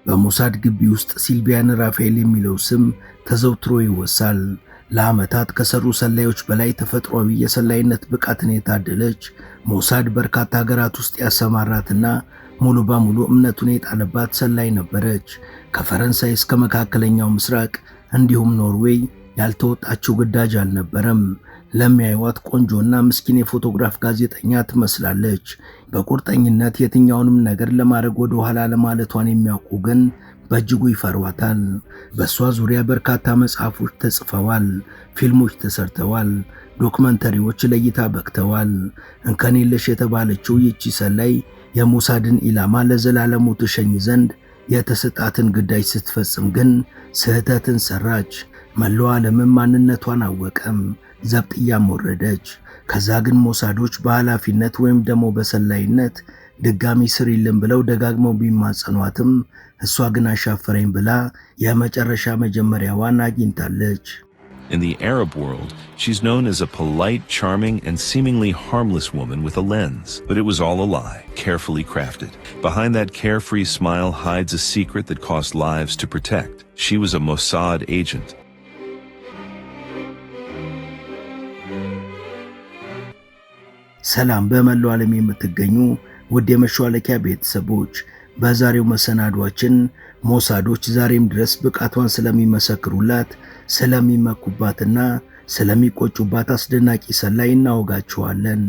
በሞሳድ ግቢ ውስጥ ሲልቪያን ራፋኤል የሚለው ስም ተዘውትሮ ይወሳል። ለዓመታት ከሰሩ ሰላዮች በላይ ተፈጥሯዊ የሰላይነት ብቃትን የታደለች ሞሳድ በርካታ ሀገራት ውስጥ ያሰማራትና ሙሉ በሙሉ እምነቱን የጣለባት ሰላይ ነበረች። ከፈረንሳይ እስከ መካከለኛው ምስራቅ እንዲሁም ኖርዌይ ያልተወጣችው ግዳጅ አልነበረም። ለሚያዩዋት ቆንጆና ምስኪን የፎቶግራፍ ጋዜጠኛ ትመስላለች። በቁርጠኝነት የትኛውንም ነገር ለማድረግ ወደ ኋላ ለማለቷን የሚያውቁ ግን በእጅጉ ይፈሯታል። በእሷ ዙሪያ በርካታ መጽሐፎች ተጽፈዋል፣ ፊልሞች ተሰርተዋል፣ ዶክመንተሪዎች ለእይታ በቅተዋል። እንከን የለሽ የተባለችው ይቺ ሰላይ የሞሳድን ኢላማ ለዘላለሙ ትሸኝ ዘንድ የተሰጣትን ግዳጅ ስትፈጽም ግን ስህተትን ሰራች። መላው ዓለምም ማንነቷን አወቀም፣ ዘብጥያም ወረደች። ከዛ ግን ሞሳዶች በኃላፊነት ወይም ደግሞ በሰላይነት ድጋሚ ስሪልን ብለው ደጋግመው ቢማጸኗትም እሷ ግን አሻፈረኝ ብላ የመጨረሻ መጀመሪያዋን አግኝታለች። In the Arab world, she's known as a polite, charming, and seemingly harmless woman with a lens. But it was all a lie, carefully crafted. Behind that carefree smile hides a secret that cost lives to protect. She was a Mossad agent. ሰላም በመላው ዓለም የምትገኙ ውድ የመሿለኪያ ቤተሰቦች፣ በዛሬው መሰናዷችን ሞሳዶች ዛሬም ድረስ ብቃቷን ስለሚመሰክሩላት፣ ስለሚመኩባትና ስለሚቆጩባት አስደናቂ ሰላይ እናወጋችኋለን።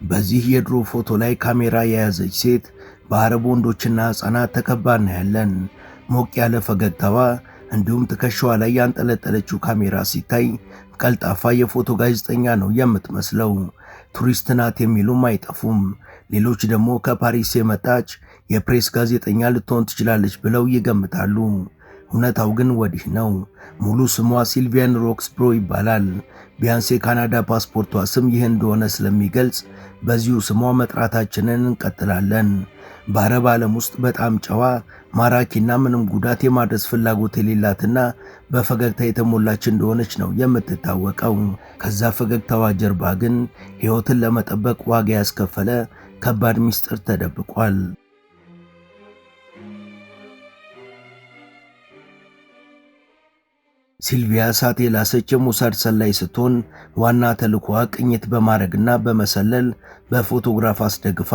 በዚህ የድሮ ፎቶ ላይ ካሜራ የያዘች ሴት በአረብ ወንዶችና ሕፃናት ተከባ እናያለን። ሞቅ ያለ ፈገግታዋ እንዲሁም ትከሻዋ ላይ ያንጠለጠለችው ካሜራ ሲታይ ቀልጣፋ የፎቶ ጋዜጠኛ ነው የምትመስለው። ቱሪስት ናት የሚሉም አይጠፉም። ሌሎች ደግሞ ከፓሪስ የመጣች የፕሬስ ጋዜጠኛ ልትሆን ትችላለች ብለው ይገምታሉ። እውነታው ግን ወዲህ ነው። ሙሉ ስሟ ሲልቪያን ሮክስብሮ ይባላል። ቢያንስ የካናዳ ፓስፖርቷ ስም ይህ እንደሆነ ስለሚገልጽ በዚሁ ስሟ መጥራታችንን እንቀጥላለን። በአረብ ዓለም ውስጥ በጣም ጨዋ፣ ማራኪና ምንም ጉዳት የማድረስ ፍላጎት የሌላትና በፈገግታ የተሞላች እንደሆነች ነው የምትታወቀው። ከዛ ፈገግታዋ ጀርባ ግን ሕይወትን ለመጠበቅ ዋጋ ያስከፈለ ከባድ ምስጢር ተደብቋል። ሲልቪያ እሳት የላሰች የሞሳድ ሰላይ ስትሆን ዋና ተልዕኮዋ ቅኝት በማድረግና በመሰለል በፎቶግራፍ አስደግፋ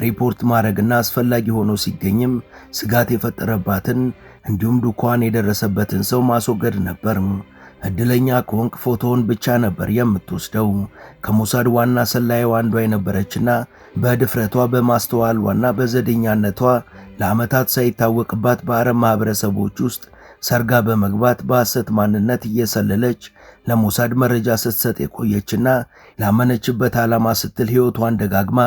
ሪፖርት ማድረግና አስፈላጊ ሆኖ ሲገኝም ስጋት የፈጠረባትን እንዲሁም ዱኳን የደረሰበትን ሰው ማስወገድ ነበር። እድለኛ ከሆንክ ፎቶውን ብቻ ነበር የምትወስደው። ከሞሳድ ዋና ሰላዩ አንዷ የነበረችና በድፍረቷ በማስተዋሏና በዘዴኛነቷ ለዓመታት ሳይታወቅባት በአረብ ማህበረሰቦች ውስጥ ሰርጋ በመግባት በሐሰት ማንነት እየሰለለች ለሞሳድ መረጃ ስትሰጥ የቆየችና ላመነችበት ዓላማ ስትል ሕይወቷን ደጋግማ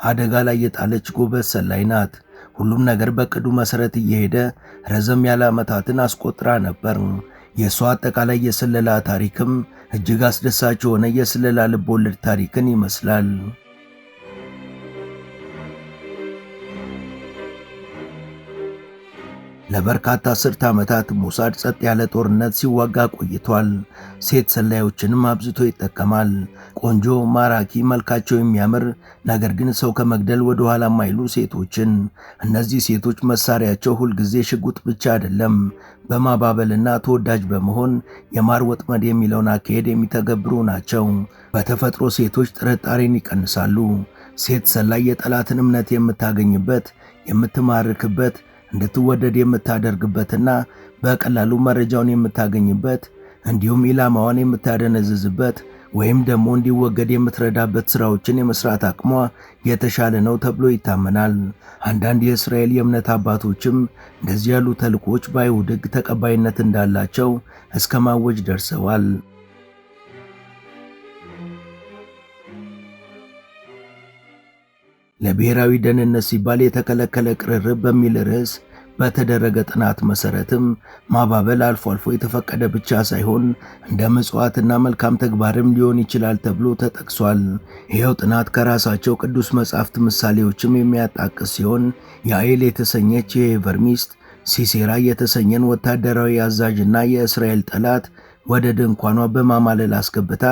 አደጋ ላይ የጣለች ጎበዝ ሰላይ ናት። ሁሉም ነገር በቅዱ መሰረት እየሄደ ረዘም ያለ ዓመታትን አስቆጥራ ነበር። የሷ አጠቃላይ የስለላ ታሪክም እጅግ አስደሳች የሆነ የስለላ ልቦለድ ታሪክን ይመስላል። ለበርካታ አስርት ዓመታት ሞሳድ ጸጥ ያለ ጦርነት ሲዋጋ ቆይቷል። ሴት ሰላዮችንም አብዝቶ ይጠቀማል። ቆንጆ፣ ማራኪ፣ መልካቸው የሚያምር ነገር ግን ሰው ከመግደል ወደ ኋላ የማይሉ ሴቶችን። እነዚህ ሴቶች መሳሪያቸው ሁልጊዜ ሽጉጥ ብቻ አይደለም። በማባበልና ተወዳጅ በመሆን የማር ወጥመድ የሚለውን አካሄድ የሚተገብሩ ናቸው። በተፈጥሮ ሴቶች ጥርጣሬን ይቀንሳሉ። ሴት ሰላይ የጠላትን እምነት የምታገኝበት፣ የምትማርክበት፣ እንድትወደድ የምታደርግበትና በቀላሉ መረጃውን የምታገኝበት እንዲሁም ኢላማዋን የምታደነዝዝበት ወይም ደግሞ እንዲወገድ የምትረዳበት ስራዎችን የመስራት አቅሟ የተሻለ ነው ተብሎ ይታመናል። አንዳንድ የእስራኤል የእምነት አባቶችም እንደዚህ ያሉ ተልእኮች በአይሁድ ሕግ ተቀባይነት እንዳላቸው እስከ ማወጅ ደርሰዋል። ለብሔራዊ ደህንነት ሲባል የተከለከለ ቅርርብ በሚል ርዕስ በተደረገ ጥናት መሰረትም ማባበል አልፎ አልፎ የተፈቀደ ብቻ ሳይሆን እንደ ምጽዋትና መልካም ተግባርም ሊሆን ይችላል ተብሎ ተጠቅሷል። ይኸው ጥናት ከራሳቸው ቅዱስ መጻሕፍት ምሳሌዎችም የሚያጣቅስ ሲሆን ያኤል የተሰኘች የሄቨር ሚስት ሲሴራ የተሰኘን ወታደራዊ አዛዥና የእስራኤል ጠላት ወደ ድንኳኗ በማማለል አስገብታ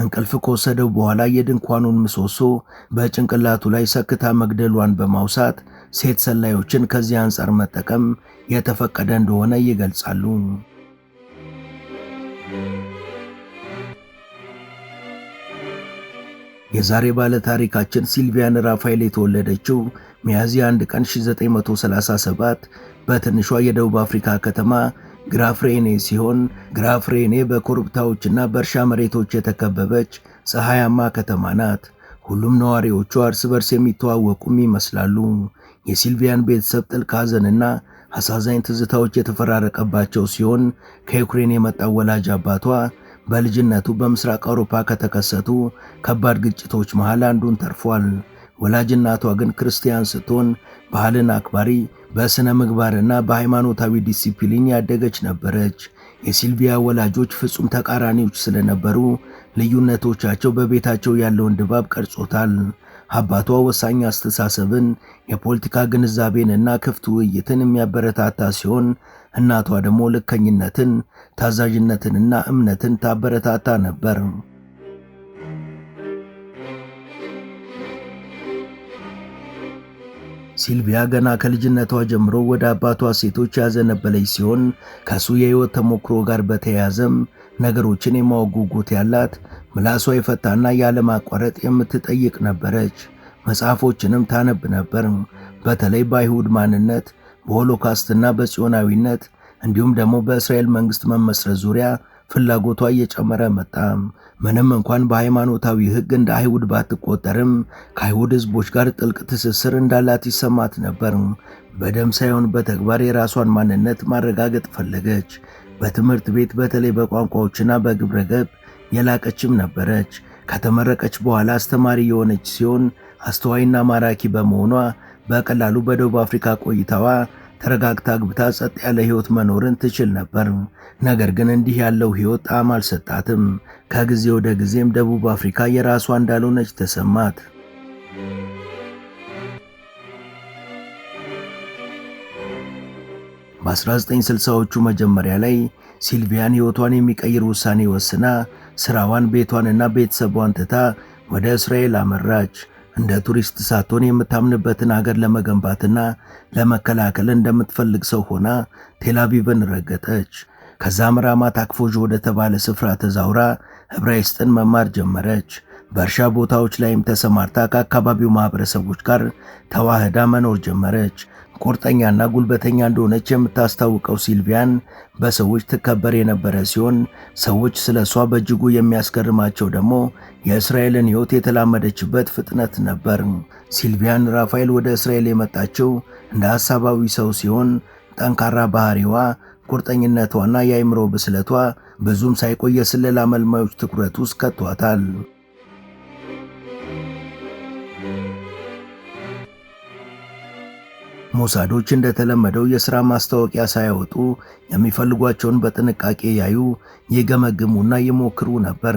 እንቅልፍ ከወሰደው በኋላ የድንኳኑን ምሰሶ በጭንቅላቱ ላይ ሰክታ መግደሏን በማውሳት ሴት ሰላዮችን ከዚህ አንጻር መጠቀም የተፈቀደ እንደሆነ ይገልጻሉ። የዛሬ ባለ ታሪካችን ሲልቪያን ራፋኤል የተወለደችው ሚያዝያ 1 ቀን 1937 በትንሿ የደቡብ አፍሪካ ከተማ ግራፍሬኔ ሲሆን ግራፍሬኔ በኮረብታዎችና በእርሻ መሬቶች የተከበበች ፀሐያማ ከተማ ናት። ሁሉም ነዋሪዎቿ እርስ በርስ የሚተዋወቁም ይመስላሉ። የሲልቪያን ቤተሰብ ጥልቅ ሐዘንና አሳዛኝ ትዝታዎች የተፈራረቀባቸው ሲሆን ከዩክሬን የመጣው ወላጅ አባቷ በልጅነቱ በምስራቅ አውሮፓ ከተከሰቱ ከባድ ግጭቶች መሃል አንዱን ተርፏል። ወላጅ እናቷ ግን ክርስቲያን ስትሆን ባህልን አክባሪ፣ በስነ ምግባርና በሃይማኖታዊ ዲሲፕሊን ያደገች ነበረች። የሲልቪያ ወላጆች ፍጹም ተቃራኒዎች ስለነበሩ ልዩነቶቻቸው በቤታቸው ያለውን ድባብ ቀርጾታል። አባቷ ወሳኝ አስተሳሰብን፣ የፖለቲካ ግንዛቤንና ክፍት ውይይትን የሚያበረታታ ሲሆን እናቷ ደግሞ ልከኝነትን፣ ታዛዥነትንና እምነትን ታበረታታ ነበር። ሲልቪያ ገና ከልጅነቷ ጀምሮ ወደ አባቷ ሴቶች ያዘነበለች ሲሆን ከሱ የህይወት ተሞክሮ ጋር በተያያዘም ነገሮችን የማወቅ ጉጉት ያላት፣ ምላሷ የፈታና ያለማቋረጥ የምትጠይቅ ነበረች። መጽሐፎችንም ታነብ ነበር። በተለይ በአይሁድ ማንነት፣ በሆሎካስትና በጽዮናዊነት እንዲሁም ደግሞ በእስራኤል መንግስት መመስረት ዙሪያ ፍላጎቷ እየጨመረ መጣ። ምንም እንኳን በሃይማኖታዊ ሕግ እንደ አይሁድ ባትቆጠርም ከአይሁድ ሕዝቦች ጋር ጥልቅ ትስስር እንዳላት ይሰማት ነበር። በደም ሳይሆን በተግባር የራሷን ማንነት ማረጋገጥ ፈለገች። በትምህርት ቤት በተለይ በቋንቋዎችና በግብረ ገብ የላቀችም ነበረች። ከተመረቀች በኋላ አስተማሪ የሆነች ሲሆን አስተዋይና ማራኪ በመሆኗ በቀላሉ በደቡብ አፍሪካ ቆይታዋ ተረጋግታ ግብታ ጸጥ ያለ ህይወት መኖርን ትችል ነበር። ነገር ግን እንዲህ ያለው ህይወት ጣዕም አልሰጣትም። ከጊዜ ወደ ጊዜም ደቡብ አፍሪካ የራሷ እንዳልሆነች ተሰማት። በ1960ዎቹ መጀመሪያ ላይ ሲልቪያን ህይወቷን የሚቀይር ውሳኔ ወስና ስራዋን፣ ቤቷንና ቤተሰቧን ትታ ወደ እስራኤል አመራች። እንደ ቱሪስት ሳትሆን የምታምንበትን ሀገር ለመገንባትና ለመከላከል እንደምትፈልግ ሰው ሆና ቴልአቪቭን ረገጠች። ከዛም ራማት አክፎዥ ወደ ተባለ ስፍራ ተዛውራ ዕብራይስጥን መማር ጀመረች። በእርሻ ቦታዎች ላይም ተሰማርታ ከአካባቢው ማህበረሰቦች ጋር ተዋህዳ መኖር ጀመረች። ቁርጠኛና ጉልበተኛ እንደሆነች የምታስታውቀው ሲልቪያን በሰዎች ትከበር የነበረ ሲሆን ሰዎች ስለሷ በእጅጉ የሚያስገርማቸው ደግሞ የእስራኤልን ሕይወት የተላመደችበት ፍጥነት ነበር። ሲልቪያን ራፋኤል ወደ እስራኤል የመጣችው እንደ ሐሳባዊ ሰው ሲሆን ጠንካራ ባህሪዋ፣ ቁርጠኝነቷና የአእምሮ ብስለቷ ብዙም ሳይቆይ የስለላ መልማዮች ትኩረት ውስጥ ከቷታል። ሞሳዶች እንደተለመደው የሥራ ማስታወቂያ ሳያወጡ የሚፈልጓቸውን በጥንቃቄ ያዩ፣ ይገመግሙና ይሞክሩ ነበር።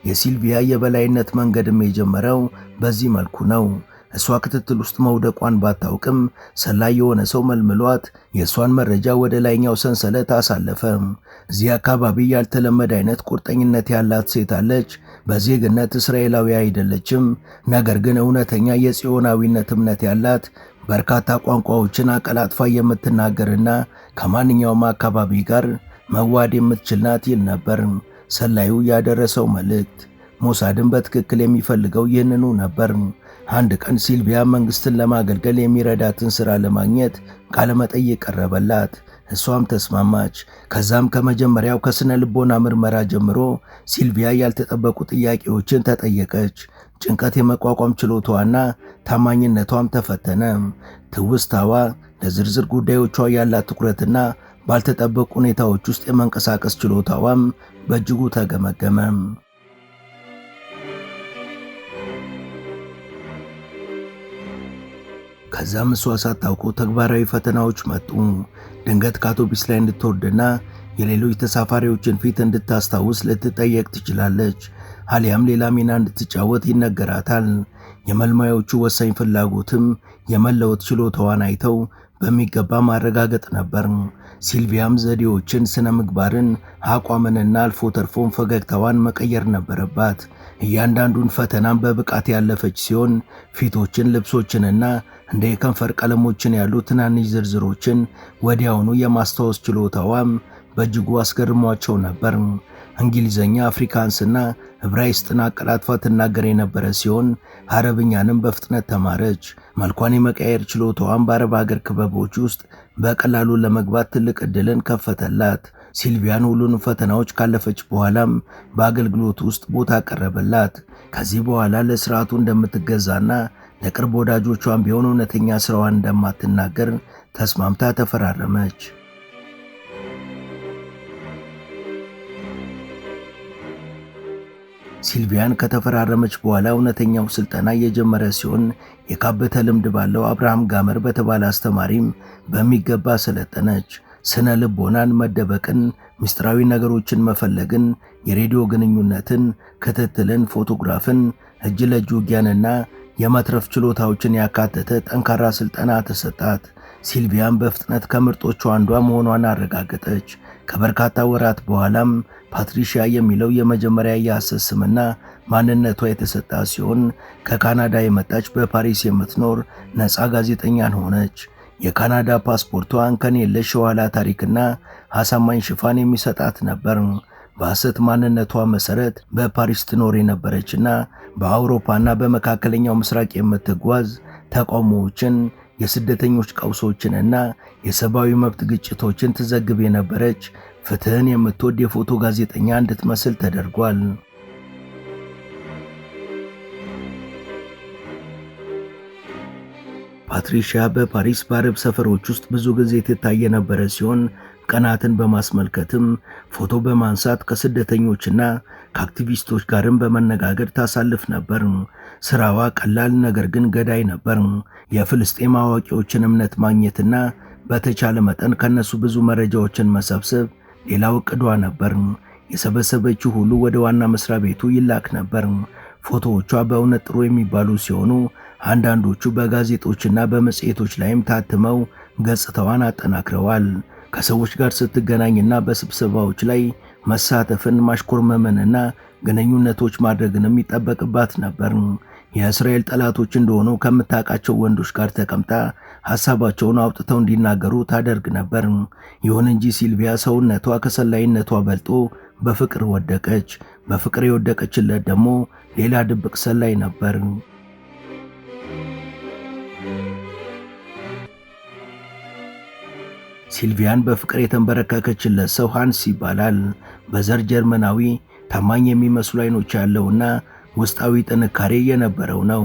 የሲልቪያ የበላይነት መንገድም የጀመረው በዚህ መልኩ ነው። እሷ ክትትል ውስጥ መውደቋን ባታውቅም ሰላይ የሆነ ሰው መልምሏት የእሷን መረጃ ወደ ላይኛው ሰንሰለት አሳለፈ። እዚህ አካባቢ ያልተለመደ አይነት ቁርጠኝነት ያላት ሴት አለች። በዜግነት እስራኤላዊ አይደለችም፣ ነገር ግን እውነተኛ የጽዮናዊነት እምነት ያላት፣ በርካታ ቋንቋዎችን አቀላጥፋ የምትናገርና ከማንኛውም አካባቢ ጋር መዋድ የምትችል ናት ይል ነበር ሰላዩ ያደረሰው መልእክት። ሞሳድን በትክክል የሚፈልገው ይህንኑ ነበር። አንድ ቀን ሲልቪያ መንግስትን ለማገልገል የሚረዳትን ሥራ ለማግኘት ቃለ መጠይቅ ቀረበላት። እሷም ተስማማች። ከዛም ከመጀመሪያው ከስነ ልቦና ምርመራ ጀምሮ ሲልቪያ ያልተጠበቁ ጥያቄዎችን ተጠየቀች። ጭንቀት የመቋቋም ችሎታዋና ታማኝነቷም ተፈተነ። ትውስታዋ፣ ለዝርዝር ጉዳዮቿ ያላት ትኩረትና ባልተጠበቁ ሁኔታዎች ውስጥ የመንቀሳቀስ ችሎታዋም በእጅጉ ተገመገመ። ከዛም እሷ ሳታውቀው ተግባራዊ ፈተናዎች መጡ። ድንገት ከአውቶቡስ ላይ እንድትወርድና የሌሎች ተሳፋሪዎችን ፊት እንድታስታውስ ልትጠየቅ ትችላለች። አሊያም ሌላ ሚና እንድትጫወት ይነገራታል። የመልማዮቹ ወሳኝ ፍላጎትም የመለወጥ ችሎታዋን አይተው በሚገባ ማረጋገጥ ነበር። ሲልቪያም ዘዴዎችን፣ ስነ ምግባርን፣ አቋምንና አልፎ ተርፎም ፈገግታዋን መቀየር ነበረባት። እያንዳንዱን ፈተናም በብቃት ያለፈች ሲሆን ፊቶችን፣ ልብሶችንና እንደ የከንፈር ቀለሞችን ያሉ ትናንሽ ዝርዝሮችን ወዲያውኑ የማስታወስ ችሎታዋም በእጅጉ አስገርሟቸው ነበር። እንግሊዘኛ፣ አፍሪካንስና ዕብራይስጥን አቀላጥፋ ትናገር የነበረ ሲሆን አረብኛንም በፍጥነት ተማረች። መልኳን የመቀየር ችሎታዋን በአረብ ሀገር ክበቦች ውስጥ በቀላሉ ለመግባት ትልቅ ዕድልን ከፈተላት። ሲልቪያን ሁሉንም ፈተናዎች ካለፈች በኋላም በአገልግሎት ውስጥ ቦታ ቀረበላት። ከዚህ በኋላ ለስርዓቱ እንደምትገዛና ለቅርብ ወዳጆቿን ቢሆን እውነተኛ ስራዋን እንደማትናገር ተስማምታ ተፈራረመች። ሲልቪያን ከተፈራረመች በኋላ እውነተኛው ስልጠና የጀመረ ሲሆን የካበተ ልምድ ባለው አብርሃም ጋመር በተባለ አስተማሪም በሚገባ ሰለጠነች። ስነ ልቦናን፣ መደበቅን፣ ምስጢራዊ ነገሮችን መፈለግን፣ የሬዲዮ ግንኙነትን፣ ክትትልን፣ ፎቶግራፍን፣ እጅ ለእጅ ውጊያንና የመትረፍ ችሎታዎችን ያካተተ ጠንካራ ስልጠና ተሰጣት። ሲልቪያን በፍጥነት ከምርጦቹ አንዷ መሆኗን አረጋገጠች። ከበርካታ ወራት በኋላም ፓትሪሺያ የሚለው የመጀመሪያ የሐሰት ስምና ማንነቷ የተሰጣ ሲሆን ከካናዳ የመጣች በፓሪስ የምትኖር ነፃ ጋዜጠኛን ሆነች። የካናዳ ፓስፖርቷ እንከን የለሽ የኋላ ታሪክና አሳማኝ ሽፋን የሚሰጣት ነበር። በሐሰት ማንነቷ መሰረት በፓሪስ ትኖር የነበረችና በአውሮፓና በመካከለኛው ምስራቅ የምትጓዝ ተቃውሞዎችን፣ የስደተኞች ቀውሶችንና የሰብአዊ መብት ግጭቶችን ትዘግብ የነበረች ፍትህን የምትወድ የፎቶ ጋዜጠኛ እንድትመስል ተደርጓል። ፓትሪሺያ በፓሪስ በአረብ ሰፈሮች ውስጥ ብዙ ጊዜ ትታይ የነበረ ሲሆን ቀናትን በማስመልከትም ፎቶ በማንሳት ከስደተኞችና ከአክቲቪስቶች ጋርም በመነጋገር ታሳልፍ ነበር። ስራዋ ቀላል ነገር ግን ገዳይ ነበር። የፍልስጤም አዋቂዎችን እምነት ማግኘትና በተቻለ መጠን ከነሱ ብዙ መረጃዎችን መሰብሰብ ሌላው ዕቅዷ ነበር። የሰበሰበችው ሁሉ ወደ ዋና መስሪያ ቤቱ ይላክ ነበር። ፎቶዎቿ በእውነት ጥሩ የሚባሉ ሲሆኑ አንዳንዶቹ በጋዜጦችና በመጽሔቶች ላይም ታትመው ገጽታዋን አጠናክረዋል። ከሰዎች ጋር ስትገናኝና በስብሰባዎች ላይ መሳተፍን፣ ማሽኮርመምንና ግንኙነቶች ማድረግንም ይጠበቅባት ነበር። የእስራኤል ጠላቶች እንደሆኑ ከምታውቃቸው ወንዶች ጋር ተቀምጣ ሐሳባቸውን አውጥተው እንዲናገሩ ታደርግ ነበር። ይሁን እንጂ ሲልቪያ ሰውነቷ ከሰላይነቷ በልጦ በፍቅር ወደቀች። በፍቅር የወደቀችለት ደግሞ ሌላ ድብቅ ሰላይ ነበር። ሲልቪያን በፍቅር የተንበረከከችለት ሰው ሃንስ ይባላል። በዘር ጀርመናዊ፣ ታማኝ የሚመስሉ አይኖች ያለውና ውስጣዊ ጥንካሬ የነበረው ነው።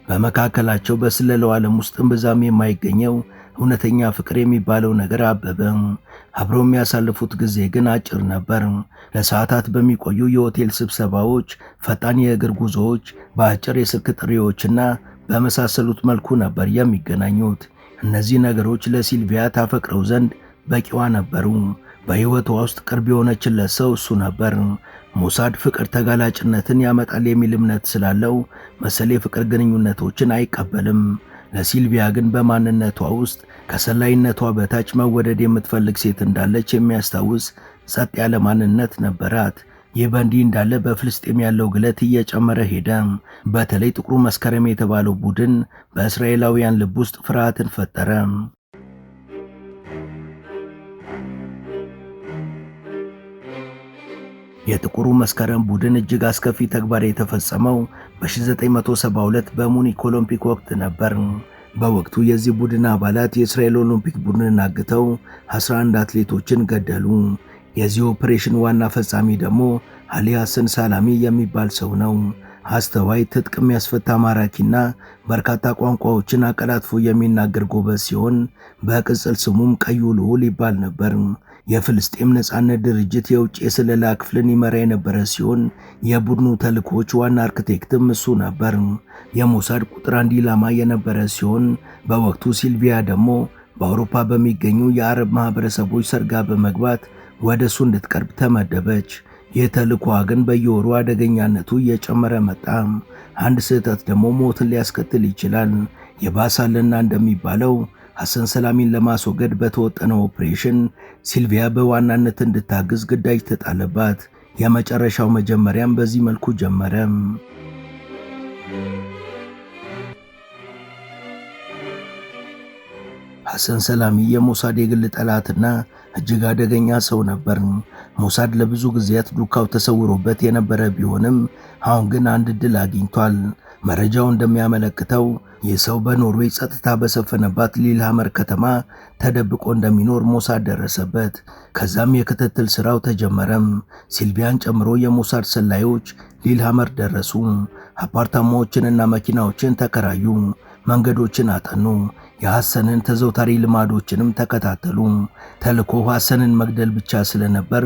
በመካከላቸው በስለላው ዓለም ውስጥ እምብዛም የማይገኘው እውነተኛ ፍቅር የሚባለው ነገር አበበ። አብረው የሚያሳልፉት ጊዜ ግን አጭር ነበር። ለሰዓታት በሚቆዩ የሆቴል ስብሰባዎች፣ ፈጣን የእግር ጉዞዎች፣ በአጭር የስልክ ጥሪዎችና በመሳሰሉት መልኩ ነበር የሚገናኙት። እነዚህ ነገሮች ለሲልቪያ ታፈቅረው ዘንድ በቂዋ ነበሩ። በሕይወቷ ውስጥ ቅርብ የሆነችለት ሰው እሱ ነበር። ሞሳድ ፍቅር ተጋላጭነትን ያመጣል የሚል እምነት ስላለው መሰል የፍቅር ግንኙነቶችን አይቀበልም። ለሲልቪያ ግን በማንነቷ ውስጥ ከሰላይነቷ በታች መወደድ የምትፈልግ ሴት እንዳለች የሚያስታውስ ጸጥ ያለ ማንነት ነበራት። ይህ በእንዲህ እንዳለ በፍልስጤም ያለው ግለት እየጨመረ ሄደ። በተለይ ጥቁሩ መስከረም የተባለው ቡድን በእስራኤላውያን ልብ ውስጥ ፍርሃትን ፈጠረ። የጥቁሩ መስከረም ቡድን እጅግ አስከፊ ተግባር የተፈጸመው በ1972 በሙኒክ ኦሎምፒክ ወቅት ነበር። በወቅቱ የዚህ ቡድን አባላት የእስራኤል ኦሎምፒክ ቡድንን አግተው 11 አትሌቶችን ገደሉ። የዚህ ኦፕሬሽን ዋና ፈጻሚ ደግሞ አሊ ሐሰን ሳላሚ የሚባል ሰው ነው። አስተዋይ፣ ትጥቅ የሚያስፈታ፣ ማራኪና በርካታ ቋንቋዎችን አቀላጥፎ የሚናገር ጎበዝ ሲሆን በቅጽል ስሙም ቀዩ ልዑል ይባል ነበር። የፍልስጤም ነጻነት ድርጅት የውጭ የስለላ ክፍልን ይመራ የነበረ ሲሆን የቡድኑ ተልእኮች ዋና አርክቴክትም እሱ ነበር። የሞሳድ ቁጥር 1 ኢላማ የነበረ ሲሆን በወቅቱ ሲልቪያ ደግሞ በአውሮፓ በሚገኙ የአረብ ማህበረሰቦች ሰርጋ በመግባት ወደ እሱ እንድትቀርብ ተመደበች። የተልእኮዋ ግን በየወሩ አደገኛነቱ እየጨመረ መጣ። አንድ ስህተት ደግሞ ሞትን ሊያስከትል ይችላል። የባሳልና እንደሚባለው ሐሰን ሰላሚን ለማስወገድ በተወጠነው ኦፕሬሽን ሲልቪያ በዋናነት እንድታግዝ ግዳጅ ተጣለባት። የመጨረሻው መጀመሪያም በዚህ መልኩ ጀመረ። ሐሰን ሰላሚ የሞሳድ የግል ጠላትና እጅግ አደገኛ ሰው ነበር። ሞሳድ ለብዙ ጊዜያት ዱካው ተሰውሮበት የነበረ ቢሆንም አሁን ግን አንድ ዕድል አግኝቷል። መረጃው እንደሚያመለክተው ይህ ሰው በኖርዌይ ጸጥታ በሰፈነባት ሊልሃመር ከተማ ተደብቆ እንደሚኖር ሞሳድ ደረሰበት። ከዛም የክትትል ስራው ተጀመረም። ሲልቪያን ጨምሮ የሞሳድ ሰላዮች ሊልሃመር ደረሱ። አፓርታማዎችንና መኪናዎችን ተከራዩ። መንገዶችን አጠኑ። የሐሰንን ተዘውታሪ ልማዶችንም ተከታተሉ። ተልኮ ሐሰንን መግደል ብቻ ስለነበር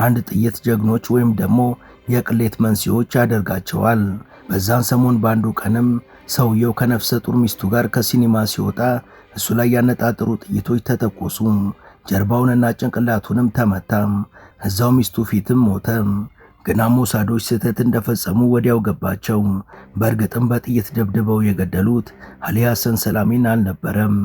አንድ ጥይት ጀግኖች ወይም ደግሞ የቅሌት መንስኤዎች ያደርጋቸዋል። በዛን ሰሞን በአንዱ ቀንም ሰውየው ከነፍሰ ጡር ሚስቱ ጋር ከሲኒማ ሲወጣ እሱ ላይ ያነጣጠሩ ጥይቶች ተተኮሱ። ጀርባውንና ጭንቅላቱንም ተመታ። እዛው ሚስቱ ፊትም ሞተ። ግና ሞሳዶች ስህተት እንደፈጸሙ ወዲያው ገባቸው። በእርግጥም በጥይት ደብድበው የገደሉት አሊ ሐሰን ሰላሚን አልነበረም።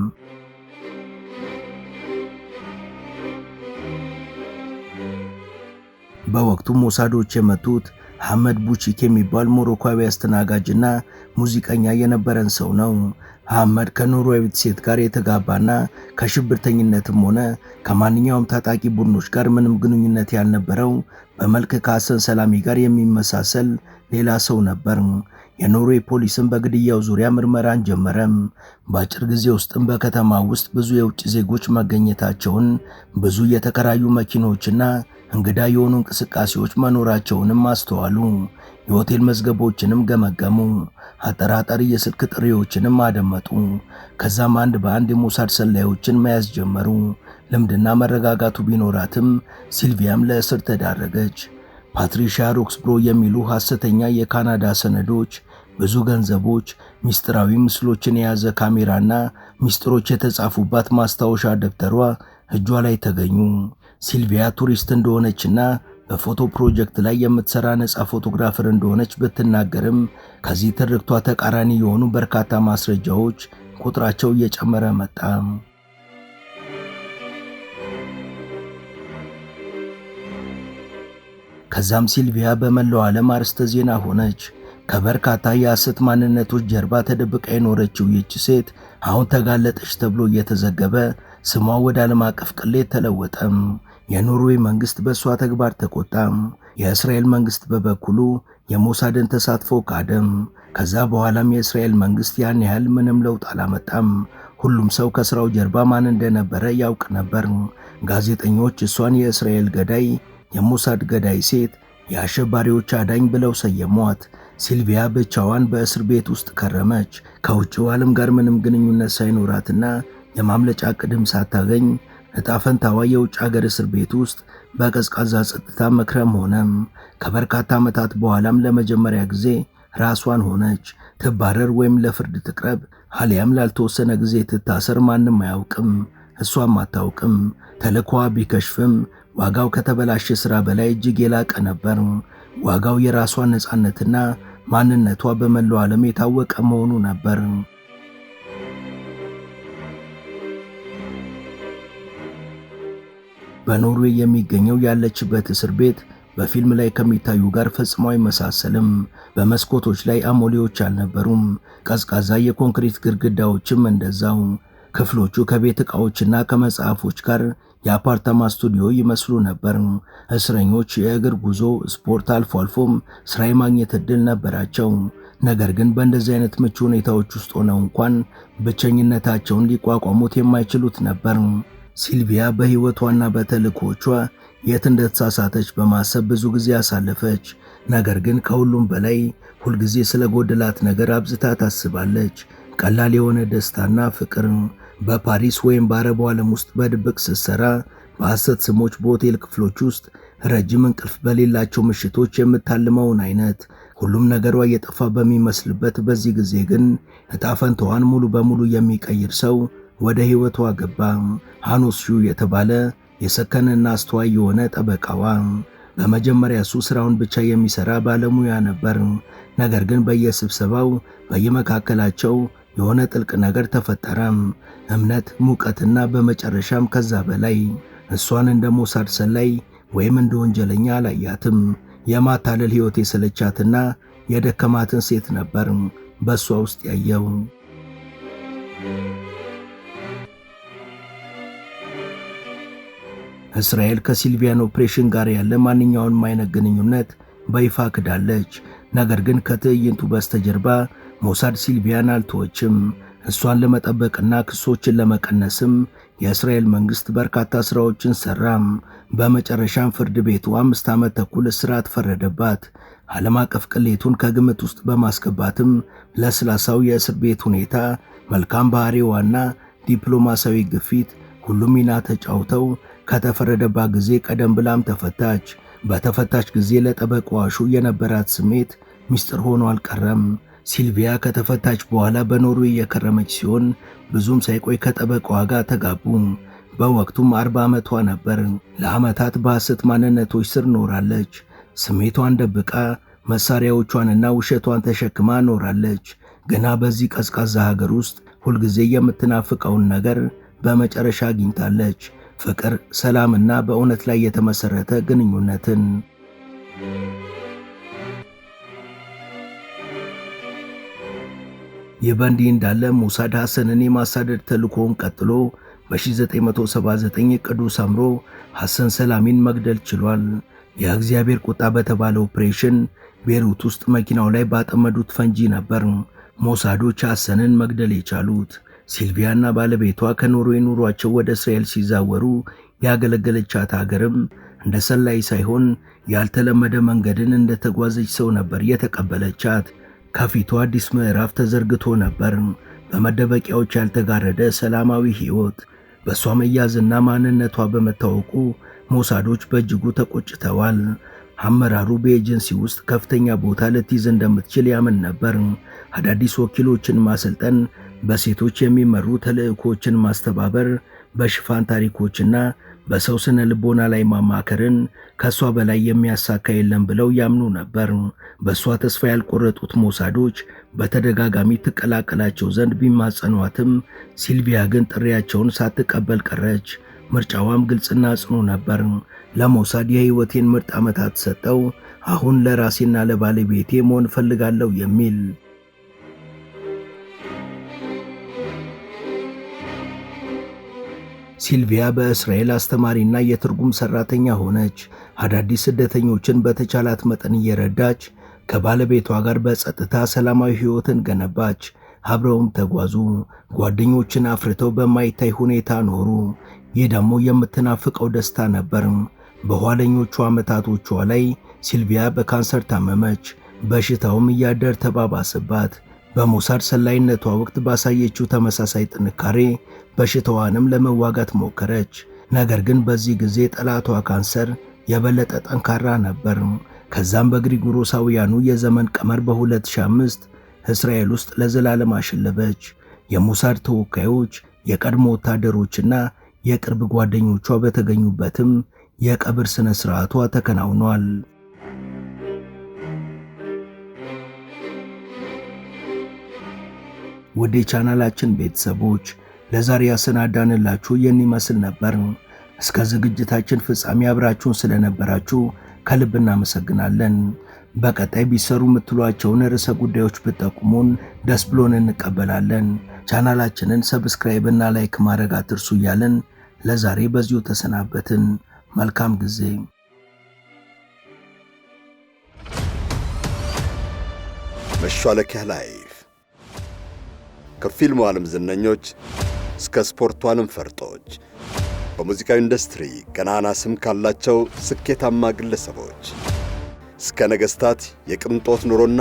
በወቅቱ ሞሳዶች የመቱት አህመድ ቡቺክ የሚባል ሞሮኮዊ አስተናጋጅና ሙዚቀኛ የነበረን ሰው ነው። አህመድ ከኖርዌይት ሴት ጋር የተጋባና ከሽብርተኝነትም ሆነ ከማንኛውም ታጣቂ ቡድኖች ጋር ምንም ግንኙነት ያልነበረው በመልክ ከሐሰን ሰላሚ ጋር የሚመሳሰል ሌላ ሰው ነበር። የኖርዌይ ፖሊስም በግድያው ዙሪያ ምርመራን ጀመረ። በአጭር ጊዜ ውስጥም በከተማ ውስጥ ብዙ የውጭ ዜጎች መገኘታቸውን፣ ብዙ የተከራዩ መኪኖችና እንግዳ የሆኑ እንቅስቃሴዎች መኖራቸውንም አስተዋሉ። የሆቴል መዝገቦችንም ገመገሙ። አጠራጣሪ የስልክ ጥሪዎችንም አደመጡ። ከዛም አንድ በአንድ የሞሳድ ሰላዮችን መያዝ ጀመሩ። ልምድና መረጋጋቱ ቢኖራትም ሲልቪያም ለእስር ተዳረገች። ፓትሪሺያ ሮክስብሮ የሚሉ ሐሰተኛ የካናዳ ሰነዶች፣ ብዙ ገንዘቦች፣ ሚስጥራዊ ምስሎችን የያዘ ካሜራና ሚስጥሮች የተጻፉባት ማስታወሻ ደብተሯ እጇ ላይ ተገኙ። ሲልቪያ ቱሪስት እንደሆነችና በፎቶ ፕሮጀክት ላይ የምትሰራ ነፃ ፎቶግራፈር እንደሆነች ብትናገርም ከዚህ ትርክቷ ተቃራኒ የሆኑ በርካታ ማስረጃዎች ቁጥራቸው እየጨመረ መጣ። ከዛም ሲልቪያ በመላው ዓለም አርዕስተ ዜና ሆነች። ከበርካታ የሐሰት ማንነቶች ጀርባ ተደብቃ የኖረችው ይህች ሴት አሁን ተጋለጠች ተብሎ እየተዘገበ ስሟ ወደ ዓለም አቀፍ ቅሌት ተለወጠ። የኖርዌይ መንግስት በእሷ ተግባር ተቆጣ። የእስራኤል መንግስት በበኩሉ የሞሳድን ተሳትፎ ካደም። ከዛ በኋላም የእስራኤል መንግስት ያን ያህል ምንም ለውጥ አላመጣም። ሁሉም ሰው ከስራው ጀርባ ማን እንደነበረ ያውቅ ነበር። ጋዜጠኞች እሷን የእስራኤል ገዳይ፣ የሞሳድ ገዳይ ሴት፣ የአሸባሪዎች አዳኝ ብለው ሰየሟት። ሲልቪያ ብቻዋን በእስር ቤት ውስጥ ከረመች። ከውጭው ዓለም ጋር ምንም ግንኙነት ሳይኖራትና የማምለጫ ቅድም ሳታገኝ ዕጣ ፈንታዋ የውጭ ሀገር እስር ቤት ውስጥ በቀዝቃዛ ጸጥታ መክረም ሆነ። ከበርካታ ዓመታት በኋላም ለመጀመሪያ ጊዜ ራሷን ሆነች። ትባረር ወይም ለፍርድ ትቅረብ አሊያም ላልተወሰነ ጊዜ ትታሰር ማንም አያውቅም፣ እሷም አታውቅም። ተልዕኮዋ ቢከሽፍም ዋጋው ከተበላሸ ሥራ በላይ እጅግ የላቀ ነበር። ዋጋው የራሷ ነፃነትና ማንነቷ በመላው ዓለም የታወቀ መሆኑ ነበር። በኖርዌይ የሚገኘው ያለችበት እስር ቤት በፊልም ላይ ከሚታዩ ጋር ፈጽሞ አይመሳሰልም። በመስኮቶች ላይ አሞሌዎች አልነበሩም። ቀዝቃዛ የኮንክሪት ግድግዳዎችም እንደዛው። ክፍሎቹ ከቤት ዕቃዎችና ከመጽሐፎች ጋር የአፓርታማ ስቱዲዮ ይመስሉ ነበር። እስረኞች የእግር ጉዞ፣ ስፖርት፣ አልፎ አልፎም ስራ የማግኘት ዕድል ነበራቸው። ነገር ግን በእንደዚህ አይነት ምቹ ሁኔታዎች ውስጥ ሆነው እንኳን ብቸኝነታቸውን ሊቋቋሙት የማይችሉት ነበር። ሲልቪያ በሕይወቷና በተልእኮቿ የት እንደተሳሳተች በማሰብ ብዙ ጊዜ አሳለፈች። ነገር ግን ከሁሉም በላይ ሁልጊዜ ስለ ጎደላት ነገር አብዝታ ታስባለች። ቀላል የሆነ ደስታና ፍቅር። በፓሪስ ወይም በአረቡ ዓለም ውስጥ በድብቅ ስትሰራ በሐሰት ስሞች በሆቴል ክፍሎች ውስጥ ረጅም እንቅልፍ በሌላቸው ምሽቶች የምታልመውን አይነት ሁሉም ነገሯ የጠፋ በሚመስልበት በዚህ ጊዜ ግን ዕጣ ፈንታዋን ሙሉ በሙሉ የሚቀይር ሰው ወደ ሕይወቷ ገባ። ሃኖስ ሹ የተባለ የሰከነና አስተዋይ የሆነ ጠበቃዋ። በመጀመሪያ እሱ ስራውን ብቻ የሚሰራ ባለሙያ ነበር። ነገር ግን በየስብሰባው በየመካከላቸው የሆነ ጥልቅ ነገር ተፈጠረ። እምነት፣ ሙቀትና በመጨረሻም ከዛ በላይ እሷን እንደ ሞሳድ ሰላይ ወይም እንደ ወንጀለኛ አላያትም። የማታለል ሕይወት የሰለቻትና የደከማትን ሴት ነበር በእሷ ውስጥ ያየው። እስራኤል ከሲልቪያን ኦፕሬሽን ጋር ያለ ማንኛውንም አይነት ግንኙነት በይፋ ክዳለች። ነገር ግን ከትዕይንቱ በስተጀርባ ሞሳድ ሲልቪያን አልተወችም። እሷን ለመጠበቅና ክሶችን ለመቀነስም የእስራኤል መንግስት በርካታ ስራዎችን ሰራም። በመጨረሻም ፍርድ ቤቱ 5 ዓመት ተኩል እስራት ፈረደባት። ዓለም አቀፍ ቅሌቱን ከግምት ውስጥ በማስገባትም ለስላሳው የእስር ቤት ሁኔታ፣ መልካም ባህሪዋና ዲፕሎማሲያዊ ግፊት ሁሉም ሚና ተጫውተው ከተፈረደባት ጊዜ ቀደም ብላም ተፈታች። በተፈታች ጊዜ ለጠበቃዋ ሹ የነበራት ስሜት ሚስጥር ሆኖ አልቀረም። ሲልቪያ ከተፈታች በኋላ በኖርዌይ የከረመች ሲሆን ብዙም ሳይቆይ ከጠበቃዋ ጋር ተጋቡ። በወቅቱም 40 ዓመቷ ነበር። ለዓመታት በሐሰት ማንነቶች ስር ኖራለች። ስሜቷን ደብቃ መሳሪያዎቿንና ውሸቷን ተሸክማ ኖራለች። ገና በዚህ ቀዝቃዛ ሀገር ውስጥ ሁልጊዜ የምትናፍቀውን ነገር በመጨረሻ አግኝታለች። ፍቅር፣ ሰላምና በእውነት ላይ የተመሰረተ ግንኙነትን። ይህ በእንዲህ እንዳለ ሞሳድ ሐሰንን የማሳደድ ተልእኮውን ቀጥሎ በ1979 ዕቅዱ ሰምሮ ሐሰን ሰላሚን መግደል ችሏል። የእግዚአብሔር ቁጣ በተባለ ኦፕሬሽን ቤሩት ውስጥ መኪናው ላይ ባጠመዱት ፈንጂ ነበር ሞሳዶች ሐሰንን መግደል የቻሉት። ሲልቪያና ባለቤቷ ከኖርዌይ ኑሯቸው ወደ እስራኤል ሲዛወሩ ያገለገለቻት ሀገርም እንደ ሰላይ ሳይሆን ያልተለመደ መንገድን እንደተጓዘች ሰው ነበር የተቀበለቻት። ከፊቷ አዲስ ምዕራፍ ተዘርግቶ ነበር። በመደበቂያዎች ያልተጋረደ ሰላማዊ ሕይወት። በእሷ መያዝና ማንነቷ በመታወቁ ሞሳዶች በእጅጉ ተቆጭተዋል። አመራሩ በኤጀንሲ ውስጥ ከፍተኛ ቦታ ልትይዝ እንደምትችል ያምን ነበር። አዳዲስ ወኪሎችን ማሰልጠን፣ በሴቶች የሚመሩ ተልእኮችን ማስተባበር፣ በሽፋን ታሪኮችና በሰው ስነ ልቦና ላይ ማማከርን ከሷ በላይ የሚያሳካ የለም ብለው ያምኑ ነበር። በሷ ተስፋ ያልቆረጡት ሞሳዶች በተደጋጋሚ ትቀላቀላቸው ዘንድ ቢማጸኗትም ሲልቪያ ግን ጥሪያቸውን ሳትቀበል ቀረች። ምርጫዋም ግልጽና ጽኑ ነበር። ለሞሳድ የሕይወቴን ምርጥ ዓመታት ሰጠው፣ አሁን ለራሴና ለባለቤቴ መሆን ፈልጋለሁ የሚል። ሲልቪያ በእስራኤል አስተማሪና የትርጉም ሰራተኛ ሆነች። አዳዲስ ስደተኞችን በተቻላት መጠን እየረዳች ከባለቤቷ ጋር በጸጥታ ሰላማዊ ሕይወትን ገነባች። አብረውም ተጓዙ። ጓደኞችን አፍርተው በማይታይ ሁኔታ ኖሩ። ይህ ደግሞ የምትናፍቀው ደስታ ነበር። በኋለኞቹ ዓመታቶቿ ላይ ሲልቪያ በካንሰር ታመመች። በሽታውም እያደር ተባባሰባት። በሞሳድ ሰላይነቷ ወቅት ባሳየችው ተመሳሳይ ጥንካሬ በሽታዋንም ለመዋጋት ሞከረች። ነገር ግን በዚህ ጊዜ ጠላቷ ካንሰር የበለጠ ጠንካራ ነበር። ከዛም በግሪጎሮሳውያኑ የዘመን ቀመር በ2005 እስራኤል ውስጥ ለዘላለም አሸለበች። የሞሳድ ተወካዮች፣ የቀድሞ ወታደሮችና የቅርብ ጓደኞቿ በተገኙበትም የቀብር ስነ ስርዓቷ ተከናውኗል። ወደ ቻናላችን ቤተሰቦች ለዛሬ ያሰናዳንላችሁ ይህን ይመስል ነበር። እስከ ዝግጅታችን ፍጻሜ አብራችሁን ስለነበራችሁ ከልብ እናመሰግናለን። በቀጣይ ቢሰሩ የምትሏቸውን ርዕሰ ጉዳዮች ብትጠቁሙን ደስ ብሎን እንቀበላለን። ቻናላችንን ሰብስክራይብ እና ላይክ ማድረግ አትርሱ እያለን ለዛሬ በዚሁ ተሰናበትን። መልካም ጊዜ። መሿለኪያ ላይፍ ከፊልሙ ዓለም ዝነኞች እስከ ስፖርቱ ዓለም ፈርጦች፣ በሙዚቃው ኢንዱስትሪ ገናና ስም ካላቸው ስኬታማ ግለሰቦች እስከ ነገሥታት የቅንጦት ኑሮና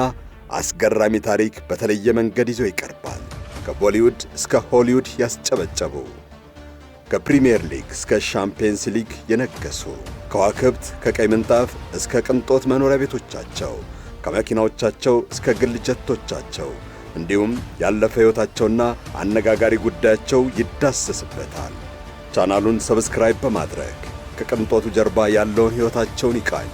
አስገራሚ ታሪክ በተለየ መንገድ ይዞ ይቀርባል። ከቦሊውድ እስከ ሆሊውድ ያስጨበጨቡ ከፕሪሚየር ሊግ እስከ ሻምፒየንስ ሊግ የነገሱ ከዋክብት ከቀይ ምንጣፍ እስከ ቅንጦት መኖሪያ ቤቶቻቸው ከመኪናዎቻቸው እስከ ግል ጀቶቻቸው እንዲሁም ያለፈ ሕይወታቸውና አነጋጋሪ ጉዳያቸው ይዳሰስበታል። ቻናሉን ሰብስክራይብ በማድረግ ከቅንጦቱ ጀርባ ያለውን ሕይወታቸውን ይቃኙ።